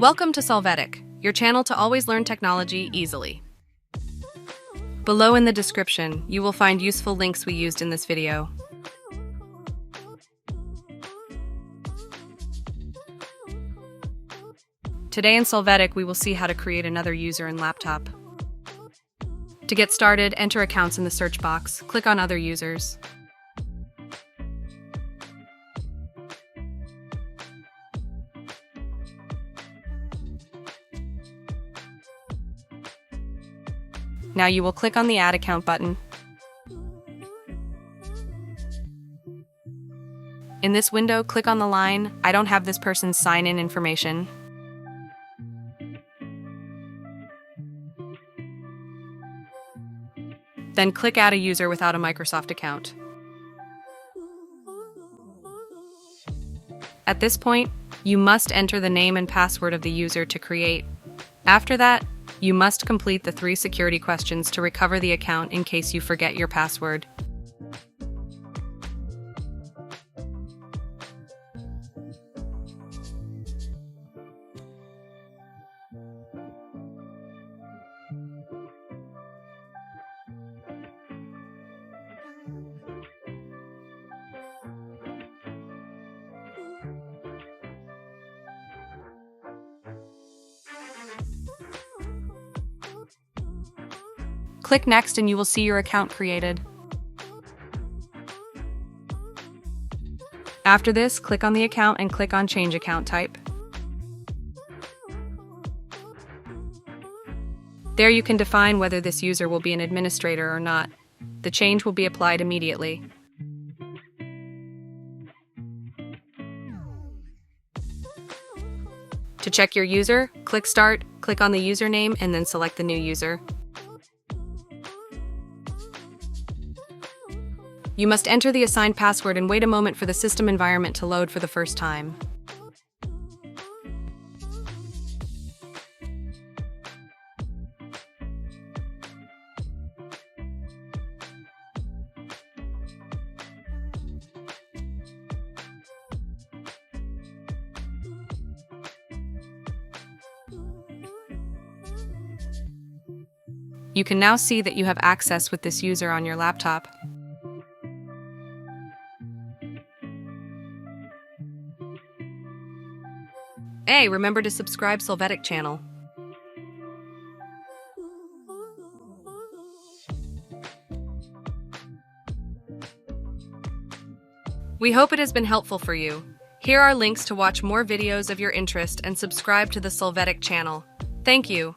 Welcome to Solvetic, your channel to always learn technology easily. Below in the description, you will find useful links we used in this video. Today in Solvetic, we will see how to create another user in laptop. To get started, enter accounts in the search box, click on Other Users. Now you will click on the Add Account button. In this window, click on the line, I don't have this person's sign-in information. Then click Add a user without a Microsoft account. At this point, you must enter the name and password of the user to create. After that, you must complete the 3 security questions to recover the account in case you forget your password. Click Next and you will see your account created. After this, click on the account and click on Change Account Type. There you can define whether this user will be an administrator or not. The change will be applied immediately. To check your user, click Start, click on the username, and then select the new user. You must enter the assigned password and wait a moment for the system environment to load for the first time. You can now see that you have access with this user on your laptop. Hey, remember to subscribe Solvetic channel. We hope it has been helpful for you. Here are links to watch more videos of your interest and subscribe to the Solvetic channel. Thank you.